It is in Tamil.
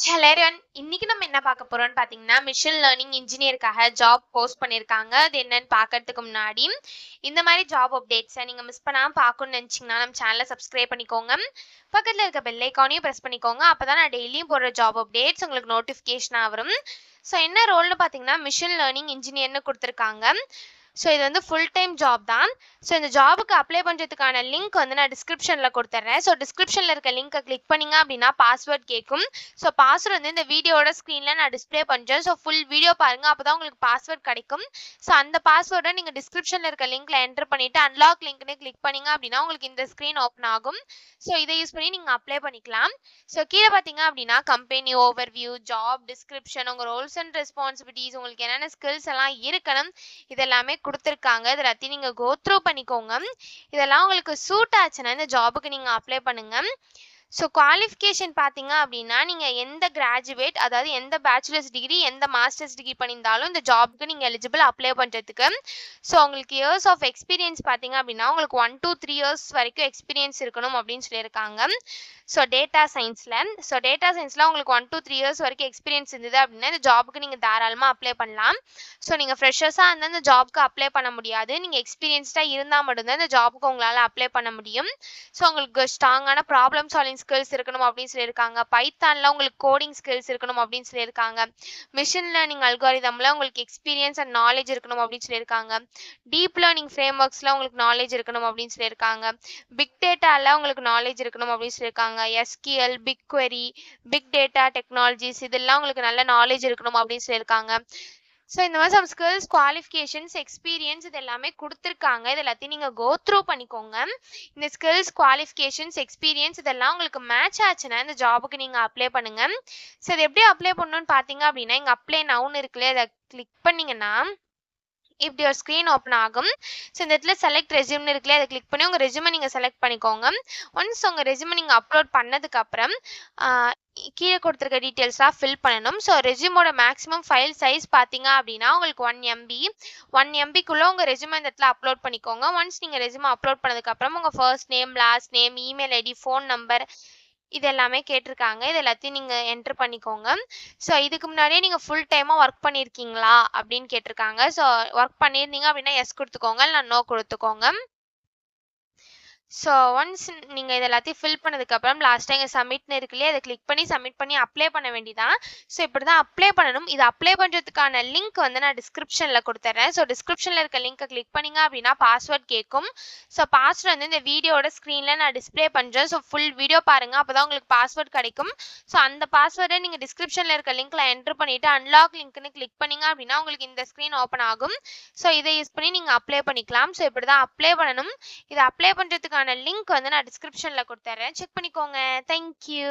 Hello everyone. இன்னைக்கு நம்ம என்ன பார்க்க போறோம்னு பார்த்தீங்கன்னா, மிஷின் லேர்னிங் இன்ஜினியருக்காக ஜாப் போஸ்ட் பண்ணியிருக்காங்க. அது என்னன்னு பார்க்கறதுக்கு முன்னாடி, இந்த மாதிரி ஜாப் அப்டேட்ஸை நீங்கள் மிஸ் பண்ணாமல் பார்க்கணும்னு நினச்சிங்கன்னா நம்ம சேனலை சப்ஸ்கிரைப் பண்ணிக்கோங்க. பக்கத்தில் இருக்க பெல் ஐக்கானையும் ப்ரெஸ் பண்ணிக்கோங்க. அப்போ தான் நான் டெய்லியும் போடுற ஜாப் அப்டேட்ஸ் உங்களுக்கு நோட்டிஃபிகேஷனாக வரும். ஸோ என்ன ரோல்னு பார்த்தீங்கன்னா, மிஷின் லேர்னிங் இன்ஜினியர்னு கொடுத்துருக்காங்க. ஸோ இது வந்து ஃபுல் டைம் ஜாப் தான். ஸோ இந்த ஜாபுக்கு அப்ளை பண்ணுறதுக்கான லிங்க் வந்து நான் டிஸ்கிரிப்ஷனில் கொடுத்துட்றேன். ஸோ டிஸ்கிரிப்ஷனில் இருக்க லிங்க்கை கிளிக் பண்ணிங்க அப்படின்னா பாஸ்வேர்ட் கேட்கும். ஸோ பாஸ்வேர்ட் வந்து இந்த வீடியோட ஸ்க்ரீனில் நான் டிஸ்பிளே பண்ணுறேன். ஸோ ஃபுல் வீடியோ பாருங்கள், அப்போ தான் உங்களுக்கு பாஸ்வேர்ட் கிடைக்கும். ஸோ அந்த பாஸ்வேர்டை நீங்கள் டிஸ்கிரிப்ஷனில் இருக்க லிங்க்கில் என்டர் பண்ணிவிட்டு அன்லாக் லிங்க்னு கிளிக் பண்ணிங்க அப்படின்னா உங்களுக்கு இந்த ஸ்க்ரீன் ஓப்பன் ஆகும். ஸோ இதை யூஸ் பண்ணி நீங்கள் அப்ளை பண்ணிக்கலாம். ஸோ கீழே பார்த்தீங்க அப்படின்னா கம்பெனி ஓவர்வியூ, ஜாப் டிஸ்கிரிப்ஷன், உங்கள் ரோல்ஸ் அண்ட் ரெஸ்பான்சிபிலிட்டிஸ், உங்களுக்கு என்னென்ன ஸ்கில்ஸ் எல்லாம் இருக்கணும் இதெல்லாமே கொடுத்துருக்காங்க. இதை எல்லாத்தையும் நீங்கள் கோ த்ரூ பண்ணிக்கோங்க. இதெல்லாம் உங்களுக்கு சூட் ஆச்சுன்னா இந்த ஜாபுக்கு நீங்கள் அப்ளை பண்ணுங்க. ஸோ குவாலிஃபிகேஷன் பார்த்தீங்க அப்படின்னா நீங்கள் எந்த கிராஜுவேட், அதாவது எந்த பேச்சுலர்ஸ் டிகிரி எந்த மாஸ்டர்ஸ் டிகிரி பண்ணியிருந்தாலும் இந்த ஜாபுக்கு நீங்கள் எலிஜிபிள் அப்ளை பண்ணுறதுக்கு. ஸோ உங்களுக்கு இயர்ஸ் ஆஃப் எக்ஸ்பீரியன்ஸ் பார்த்தீங்க அப்படின்னா உங்களுக்கு 1 to 3 years வரைக்கும் எக்ஸ்பீரியன்ஸ் இருக்கணும் அப்படின்னு சொல்லியிருக்காங்க. ஸோ டேட்டா சயின்ஸில் உங்களுக்கு 1 to 3 years வரைக்கும் எக்ஸ்பீரியன்ஸ் இருந்தது அப்படின்னா இந்த ஜாபுக்கு நீங்கள் தாராளமாக அப்ளை பண்ணலாம். ஸோ நீங்கள் ஃப்ரெஷர்ஸாக இருந்தால் இந்த ஜாபுக்கு அப்ளை பண்ண முடியாது. நீங்கள் எக்ஸ்பீரியன்ஸ்டாக இருந்தால் மட்டும்தான் இந்த ஜாபுக்கு உங்களால் அப்ளை பண்ண முடியும். ஸோ உங்களுக்கு ஸ்ட்ராங்கான ப்ராப்ளம் சால்விங் ஸ்கில்ஸ் இருக்கணும் அப்படின்னு சொல்லியிருக்காங்க. பைத்தான்ல உங்களுக்கு கோடிங் ஸ்கில்ஸ் இருக்கணும் அப்படின்னு சொல்லியிருக்காங்க. மிஷின் லேர்னிங் அல்காரிதம்ல உங்களுக்கு எக்ஸ்பீரியன்ஸ் அண்ட் நாலேஜ் இருக்கணும் அப்படின்னு சொல்லியிருக்காங்க. டீப் லேர்னிங் ஃப்ரேம் ஒர்க்ஸ்ல உங்களுக்கு நாலேஜ் இருக்கணும் அப்படின்னு சொல்லியிருக்காங்க. பிக் டேட்டால உங்களுக்கு நாலேஜ் இருக்கணும் அப்படின்னு சொல்லியிருக்காங்க. SQL, big query, big data technologies இதெல்லாம் உங்களுக்கு நல்ல நாலேஜ் இருக்கணும் அப்படின்னு சொல்லியிருக்காங்க. ஸோ இந்த மாதிரி சம் ஸ்கில்ஸ், குவாலிஃபிகேஷன்ஸ், எக்ஸ்பீரியன்ஸ் இது எல்லாமே கொடுத்துருக்காங்க. இது எல்லாத்தையும் நீங்கள் கோ த்ரூ பண்ணிக்கோங்க. இந்த ஸ்கில்ஸ், குவாலிஃபிகேஷன்ஸ், எக்ஸ்பீரியன்ஸ் இதெல்லாம் உங்களுக்கு மேட்ச் ஆச்சுன்னா இந்த ஜாபுக்கு நீங்கள் அப்ளை பண்ணுங்க. ஸோ இது எப்படி அப்ளை பண்ணணும்னு பார்த்தீங்க அப்படின்னா இங்கே அப்ளை நவுன்னு இருக்குல்ல, அதை கிளிக் பண்ணிங்கன்னா இப்படி ஒரு ஸ்க்ரீன் ஓப்பன் ஆகும். ஸோ இந்த இடத்துல செலக்ட் ரெஸ்யூம்னு இருக்குல்ல, அதை கிளிக் பண்ணி உங்கள் ரெஸ்யூமை நீங்கள் செலக்ட் பண்ணிக்கோங்க. ஒன்ஸ் உங்கள் ரெஸ்யூமை நீங்கள் அப்லோட் பண்ணதுக்கப்புறம் கீழே கொடுத்துருக்க டீட்டெயில்ஸ்லாம் ஃபில் பண்ணணும். ஸோ ரெஸ்யூமோட மேக்ஸிமம் ஃபைல் சைஸ் பார்த்தீங்க அப்படின்னா உங்களுக்கு 1 MBக்குள்ளே உங்கள் ரெஸ்யூமை இந்த இடத்துல அப்லோட் பண்ணிக்கோங்க. ஒன்ஸ் நீங்கள் ரெஸ்யூமை அப்லோட் பண்ணதுக்கப்புறம் உங்கள் first name, last name, email ID, phone number இது எல்லாமே கேட்டிருக்காங்க. இது எல்லாத்தையும் நீங்கள் என்ட்ரு பண்ணிக்கோங்க. ஸோ இதுக்கு முன்னாடியே நீங்கள் ஃபுல் டைமாக ஒர்க் பண்ணியிருக்கீங்களா அப்படின்னு கேட்டிருக்காங்க. ஸோ ஒர்க் பண்ணியிருந்தீங்க அப்படின்னா எஸ் கொடுத்துக்கோங்க, இல்லை நோ கொடுத்துக்கோங்க. ஸோ ஒன்ஸ் நீங்கள் இது எல்லாத்தையும் ஃபில் பண்ணதுக்கப்புறம் லாஸ்ட்டாக இங்கே சப்மிட்னு இருக்குல்லையே, அதை கிளிக் பண்ணி சப்மிட் பண்ணி அப்ளை பண்ண வேண்டியதான். ஸோ இப்படி தான் அப்ளை பண்ணணும். இது அப்ளை பண்ணுறதுக்கான லிங்க் வந்து நான் டிஸ்கிரிப்ஷனில் கொடுத்துட்றேன். ஸோ டிஸ்கிரிப்ஷனில் இருக்க லிங்க்கை கிளிக் பண்ணிங்க அப்படின்னா பாஸ்வேர்ட் கேட்கும். ஸோ பாஸ்வேர்ட் வந்து இந்த வீடியோட ஸ்க்ரீனில் நான் டிஸ்பிளே பண்ணுறேன். ஸோ ஃபுல் வீடியோ பாருங்கள், அப்போ தான் உங்களுக்கு பாஸ்வேர்ட் கிடைக்கும். ஸோ அந்த பாஸ்வேர்டை நீங்கள் டிஸ்கிரிப்ஷனில் இருக்க லிங்க்கில் என்ட்ரு பண்ணிவிட்டு அன்லாக் லிங்க்னு கிளிக் பண்ணிங்க அப்படின்னா உங்களுக்கு இந்த ஸ்க்ரீன் ஓப்பன் ஆகும். ஸோ இதை யூஸ் பண்ணி நீங்கள் அப்ளை பண்ணிக்கலாம். ஸோ இப்படி தான் அப்ளை பண்ணணும். இதை அப்ளை பண்ணுறதுக்கான லிங்க் வந்து நான் டிஸ்கிரிப்ஷனில் கொடுத்துட்றேன், செக் பண்ணிக்கோங்க. தேங்க்யூ.